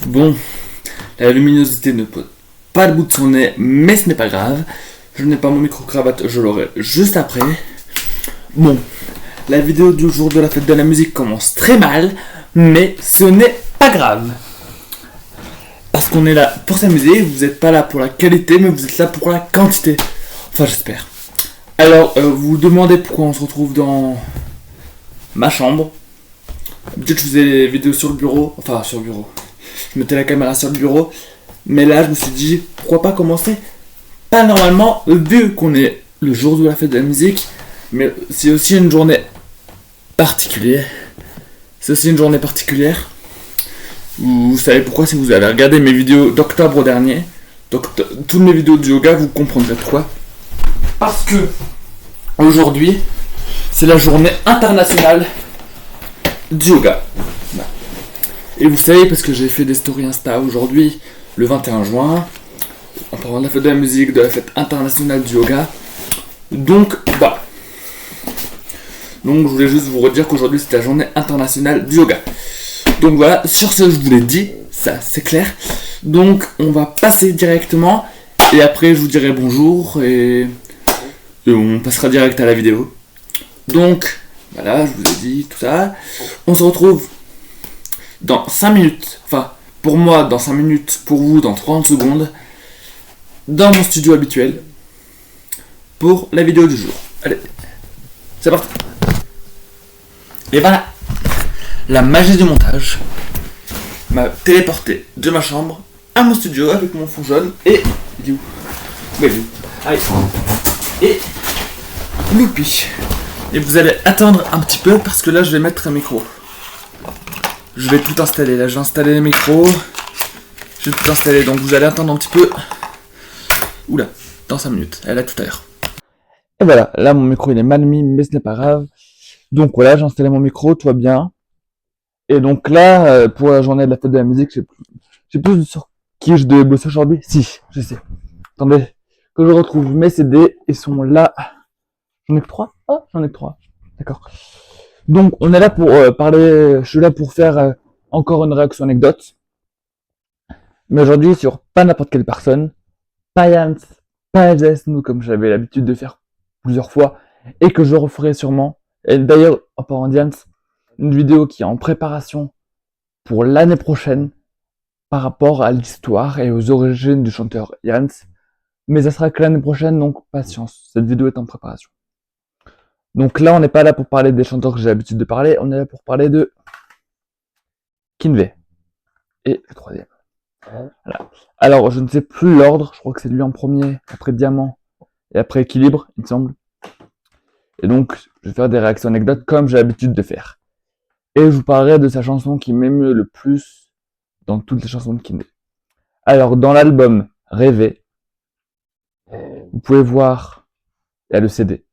Bon, la luminosité ne pose pas le bout de son nez, mais ce n'est pas grave. Je n'ai pas mon micro-cravate, je l'aurai juste après. Bon, la vidéo du jour de la fête de la musique commence très mal, mais ce n'est pas grave. Parce qu'on est là pour s'amuser, vous n'êtes pas là pour la qualité, mais vous êtes là pour la quantité. Enfin, j'espère. Alors, vous vous demandez pourquoi on se retrouve dans ma chambre. Peut-être que je faisais les vidéos sur le bureau, enfin sur le bureau. Je mettais la caméra sur le bureau, mais là je me suis dit pourquoi pas commencer pas normalement, vu qu'on est le jour de la fête de la musique, mais c'est aussi une journée particulière. C'est aussi une journée particulière. Vous savez pourquoi si vous avez regardé mes vidéos d'octobre dernier, donc toutes mes vidéos de yoga, vous comprendrez pourquoi. Parce que aujourd'hui, c'est la journée internationale du yoga. Et vous savez, parce que j'ai fait des stories Insta aujourd'hui, le 21 juin, en parlant de la fête de la musique, de la fête internationale du yoga. Donc, Donc, je voulais juste vous redire qu'aujourd'hui, c'est la journée internationale du yoga. Donc voilà, sur ce, je vous l'ai dit, ça c'est clair. Donc, on va passer directement, et après, je vous dirai bonjour, et on passera direct à la vidéo. Donc, voilà, je vous ai dit tout ça. On se retrouve dans 5 minutes, enfin, pour moi dans 5 minutes, pour vous dans 30 secondes, dans mon studio habituel, pour la vidéo du jour. Allez, c'est parti. Et voilà, la magie du montage m'a téléporté de ma chambre à mon studio avec mon fond jaune et... Il est où ? Ouais, il est où ? Allez. Et... Loupi. Et vous allez attendre un petit peu parce que là je vais mettre un micro. Je vais tout installer, là je vais installer les micros. Je vais tout installer, donc vous allez attendre un petit peu. Oula, dans 5 minutes, elle a tout à l'heure. Et voilà, là mon micro il est mal mis, mais ce n'est pas grave. Donc voilà, j'ai installé mon micro, tout va bien. Et donc là, pour la journée de la fête de la musique, j'ai plus sur qui je devais bosser aujourd'hui. Si, je sais. Attendez, que je retrouve mes CD, ils sont là. J'en ai que 3 ? Ah, j'en ai que 3. D'accord. Donc on est là pour parler, je suis là pour faire encore une réaction anecdote. Mais aujourd'hui sur pas n'importe quelle personne, pas Yans, pas nous comme j'avais l'habitude de faire plusieurs fois, et que je referai sûrement. Et d'ailleurs, en parlant d'Yans, une vidéo qui est en préparation pour l'année prochaine par rapport à l'histoire et aux origines du chanteur Yans. Mais ça sera que l'année prochaine, donc patience, cette vidéo est en préparation. Donc là, on n'est pas là pour parler des chanteurs que j'ai l'habitude de parler, on est là pour parler de Kinvey. Et le troisième. Voilà. Alors, je ne sais plus l'ordre, je crois que c'est lui en premier, après Diamant, et après Équilibre, il me semble. Et donc, je vais faire des réactions anecdotes comme j'ai l'habitude de faire. Et je vous parlerai de sa chanson qui m'émeut le plus dans toutes les chansons de Kinvey. Alors, dans l'album Rêver, vous pouvez voir, il y a le CD.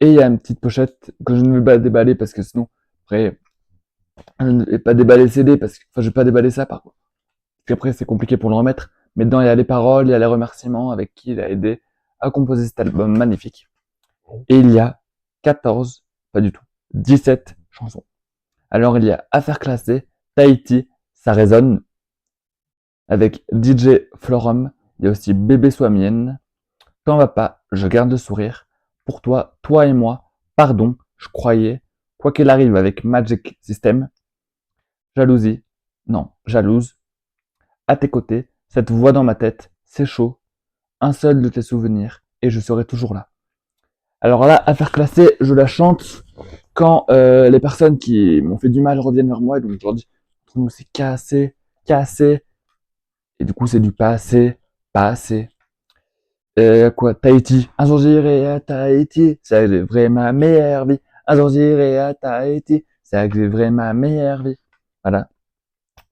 Et il y a une petite pochette que je ne vais pas déballer parce que sinon, après, je ne vais pas déballer le CD parce que, enfin, je vais pas déballer ça par contre. Parce qu'après, c'est compliqué pour le remettre. Mais dedans, il y a les paroles, il y a les remerciements avec qui il a aidé à composer cet album magnifique. Et il y a 14, pas du tout, 17 chansons. Alors, il y a Affaires classées, Tahiti, Ça résonne, avec DJ Florum. Il y a aussi Bébé soit mienne, T'en vas pas, je garde le sourire. Pour toi, toi et moi, pardon, je croyais, quoi qu'il arrive avec Magic System, jalousie, non, jalouse, à tes côtés, cette voix dans ma tête, c'est chaud, un seul de tes souvenirs, et je serai toujours là. Alors là, Affaire classée, je la chante quand les personnes qui m'ont fait du mal reviennent vers moi, et donc je leur dis, c'est cassé, cassé, et du coup c'est du passé, passé. Quoi, Tahiti. Un jour j'irai à Tahiti, c'est là que j'ai vraiment ma meilleure vie. Un jour j'irai à Tahiti, c'est là que j'ai vraiment ma meilleure vie. Voilà.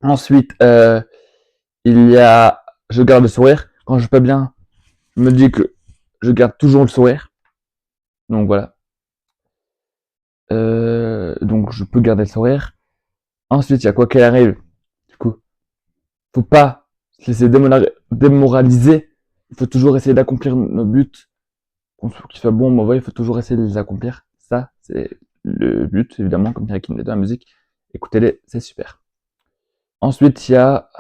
Ensuite, il y a je garde le sourire. Quand je vais pas bien, je me dis que je garde toujours le sourire. Donc voilà. Donc je peux garder le sourire. Ensuite, il y a quoi qu'il arrive. Du coup, faut pas se laisser démoraliser. Il faut toujours essayer d'accomplir nos buts. Qu'il soit bon ou mauvais, il faut toujours essayer de les accomplir. Ça, c'est le but, évidemment, comme dirait Kinvey dans la musique. Écoutez-les, c'est super. Ensuite, il y a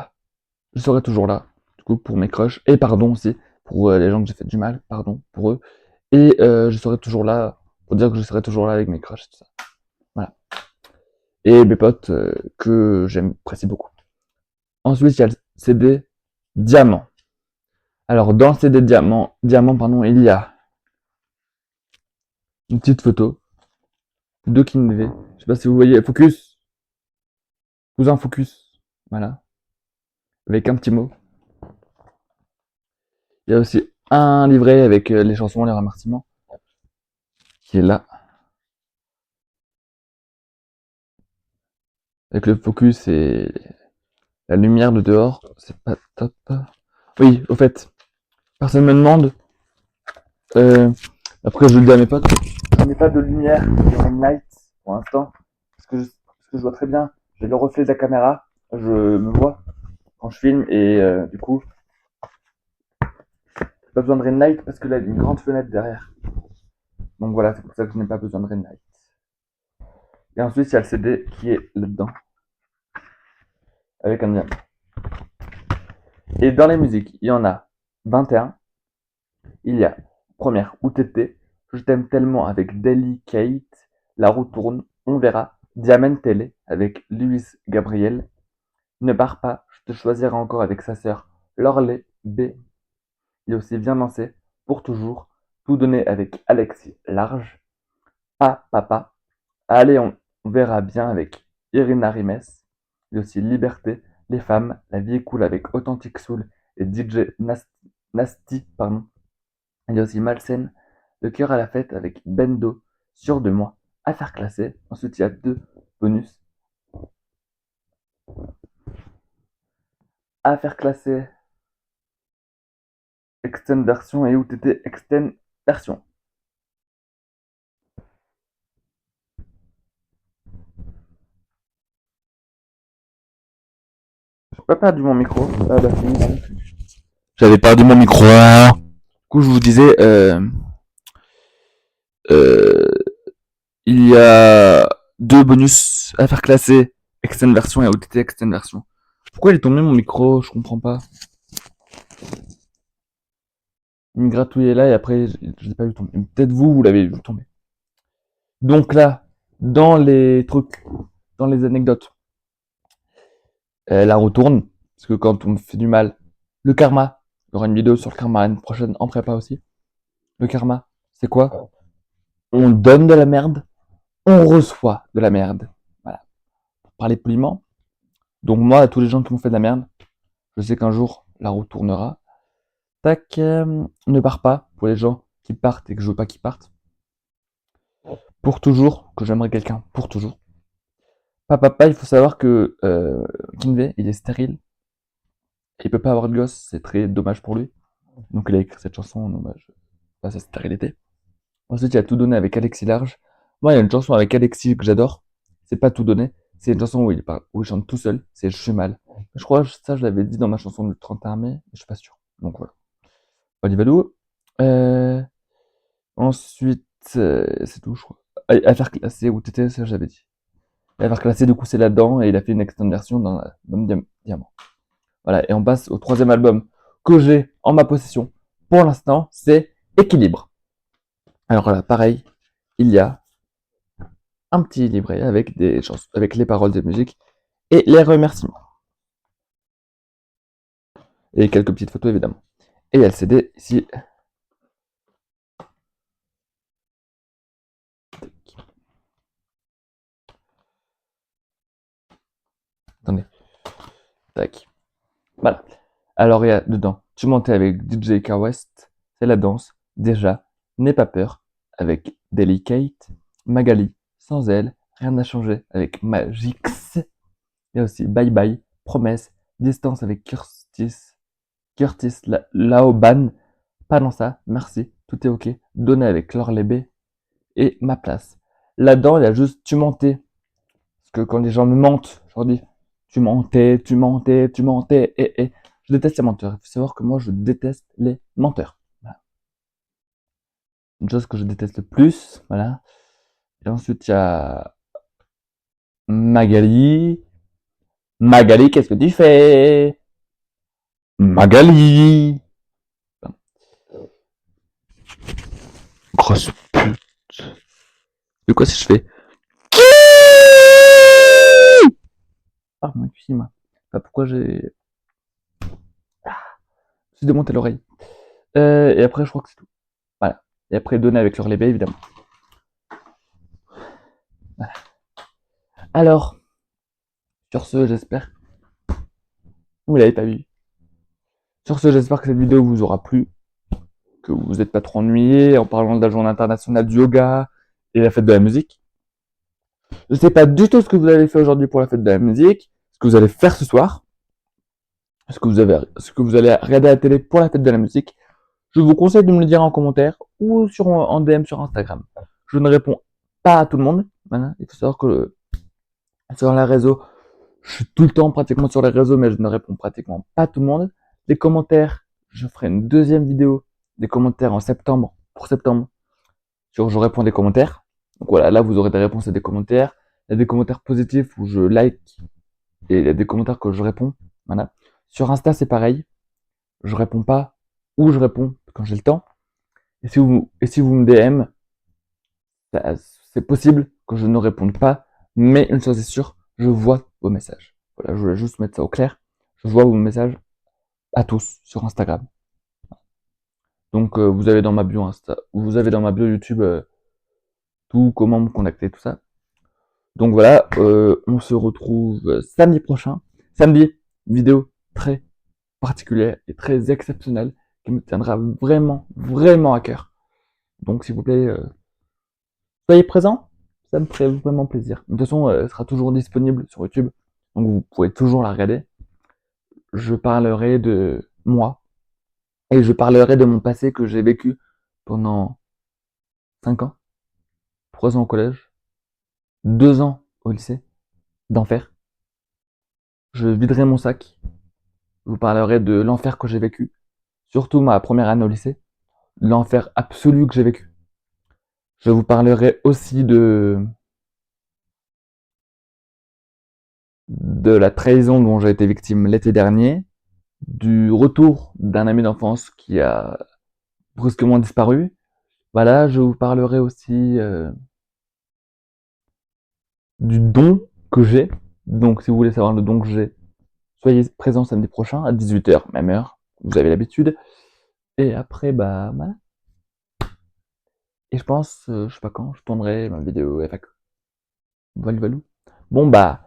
je serai toujours là, du coup, pour mes crushs, et pardon aussi, pour les gens que j'ai fait du mal, pardon, pour eux. Et je serai toujours là, pour dire que je serai toujours là avec mes crushs, tout ça. Voilà. Et mes potes que j'apprécie beaucoup. Ensuite, il y a le CD Diamant. Alors, dans le CD Diamant, pardon, il y a une petite photo de Kinvé. Je sais pas si vous voyez, focus, cousin focus, voilà, avec un petit mot. Il y a aussi un livret avec les chansons, les remerciements, qui est là, avec le focus et la lumière de dehors. C'est pas top. Oui, au fait, personne me demande. Euh, Après, je le dis à mes potes, je n'ai pas de lumière de ring light pour l'instant, parce que je vois très bien. J'ai le reflet de la caméra, je me vois quand je filme et du coup, j'ai pas besoin de ring light parce que là, il y a une grande fenêtre derrière. Donc voilà, c'est pour ça que je n'ai pas besoin de ring light. Et ensuite, il y a le CD qui est là-dedans, avec un diamant. Et dans les musiques, il y en a 21. Il y a première OTT, Je t'aime tellement avec Delicate, La roue tourne, On verra, Diamant Télé avec Luis Gabriel, Ne pars pas, Je te choisirai encore avec sa sœur Lorley B. Il y a aussi Viens danser, Pour toujours, Tout donner avec Alexis Large, Pas papa, Allez on verra bien avec Irina Rimes. Il y a aussi Liberté, Les femmes, La vie est cool avec Authentic Soul et DJ Nasty, pardon. Il y a aussi Malsaine, Le cœur à la fête avec Bendo, Sûr de moi, Affaire classée. Ensuite, il y a deux bonus. Affaire classée, Extend version et OTT Extend version. J'ai pas perdu mon micro. Ah bah si. J'avais perdu mon micro. Du coup, je vous disais, euh, il y a deux bonus à faire classer, Extend version et OTT Extend version. Pourquoi il est tombé mon micro? Je comprends pas. Il me gratouillait là et après, je l'ai pas vu tomber. Peut-être vous l'avez vu tomber. Donc là, dans les trucs, dans les anecdotes, elle la retourne, parce que quand on me fait du mal, le karma, il y aura une vidéo sur le karma l'année prochaine, en prépa aussi. Le karma, c'est quoi? On donne de la merde, on reçoit de la merde. Voilà. Pour parler poliment. Donc moi, à tous les gens qui m'ont fait de la merde, je sais qu'un jour, la roue tournera. Tac, ne pars pas, pour les gens qui partent et que je veux pas qu'ils partent. Pour toujours, que j'aimerais quelqu'un, pour toujours. Papa, il faut savoir que Kinvey, il est stérile. Il peut pas avoir de gosse, c'est très dommage pour lui. Donc il a écrit cette chanson en hommage à sa stérilité. Ensuite, il a Tout donné avec Alexis Large. Moi, il y a une chanson avec Alexis que j'adore. C'est pas Tout donné. C'est une chanson où il parle, où il chante tout seul. C'est Je suis mal. Je crois que ça, je l'avais dit dans ma chanson du 31 mai, mais je suis pas sûr. Donc voilà. Olivalou. Euh, Ensuite, c'est tout, je crois. Affaire classée ou TT, ça j'avais dit. Affaire classée, du coup, c'est là-dedans et il a fait une extend version dans l'album Diamant. Voilà, et on passe au troisième album que j'ai en ma possession. Pour l'instant, c'est Équilibre. Alors là, pareil, il y a un petit livret avec des chansons, avec les paroles des musiques et les remerciements. Et quelques petites photos évidemment. Et il y a le CD ici. Attendez. Tac. Voilà. Alors il y a dedans Tu montais avec DJ Car West, c'est la danse, déjà, N'aie pas peur, avec Delicate, Magali, Sans elle, Rien n'a changé, avec Magix. Il y a aussi Bye Bye, Promesse, Distance avec Laoban, Pas dans ça, Merci, Tout est ok, Donner avec Laure Lébé et Ma place. Là-dedans, il y a juste Tu mentais. Parce que quand les gens me mentent, je leur dis Tu mentais, tu mentais, tu mentais, et. Je déteste les menteurs. Il faut savoir que moi, je déteste les menteurs. Voilà. Une chose que je déteste le plus, voilà. Et ensuite, il y a Magali. Magali, qu'est-ce que tu fais? Magali. Grosse pute. De quoi si je fais? Pardon, excusez-moi. Pourquoi j'ai démonté l'oreille. Et après, je crois que c'est tout. Voilà. Et après, donner avec le relais, évidemment. Voilà. Alors, sur ce, j'espère. Vous l'avez pas vu. Sur ce, j'espère que cette vidéo vous aura plu, que vous n'êtes pas trop ennuyés en parlant de la journée internationale du yoga et la fête de la musique. Je ne sais pas du tout ce que vous avez fait aujourd'hui pour la fête de la musique, ce que vous allez faire ce soir, ce que vous allez regarder à la télé pour la fête de la musique. Je vous conseille de me le dire en commentaire ou en DM sur Instagram. Je ne réponds pas à tout le monde. Voilà. Il faut savoir que sur les réseaux, je suis tout le temps pratiquement sur les réseaux, mais je ne réponds pratiquement pas à tout le monde. Les commentaires, je ferai une deuxième vidéo des commentaires en septembre, pour septembre, sur je réponds des commentaires. Donc voilà, là vous aurez des réponses à des commentaires. Il y a des commentaires positifs où je like et il y a des commentaires que je réponds. Voilà. Sur Insta, c'est pareil. Je réponds pas ou je réponds quand j'ai le temps. Et si vous me DM, c'est possible que je ne réponde pas, mais une chose est sûre, je vois vos messages. Voilà, je voulais juste mettre ça au clair. Je vois vos messages à tous sur Instagram. Donc vous avez dans ma bio Insta, vous avez dans ma bio YouTube tout comment me contacter, tout ça. Donc voilà, on se retrouve samedi prochain. Samedi, vidéo très particulière et très exceptionnelle qui me tiendra vraiment, vraiment à cœur. Donc s'il vous plaît, soyez présents, ça me ferait vraiment plaisir. De toute façon, elle sera toujours disponible sur YouTube, donc vous pouvez toujours la regarder. Je parlerai de moi et je parlerai de mon passé que j'ai vécu pendant 5 ans, 3 ans au collège, 2 ans au lycée, d'enfer. Je viderai mon sac, je vous parlerai de l'enfer que j'ai vécu, surtout ma première année au lycée, l'enfer absolu que j'ai vécu. Je vous parlerai aussi de la trahison dont j'ai été victime l'été dernier, du retour d'un ami d'enfance qui a brusquement disparu. Voilà, je vous parlerai aussi du don que j'ai. Donc, si vous voulez savoir le don que j'ai, soyez présents samedi prochain à 18h, même heure. Vous avez l'habitude. Et après, bah, voilà. Et je pense, je sais pas quand, je tournerai ma vidéo FAQ. Voilà, voilà. Bon, bah,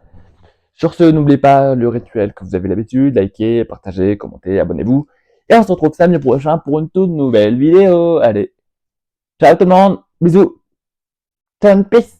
sur ce, n'oubliez pas le rituel que vous avez l'habitude. Likez, partagez, commentez, abonnez-vous. Et on se retrouve samedi prochain pour une toute nouvelle vidéo. Allez, ciao tout le monde. Bisous. Ciao, peace.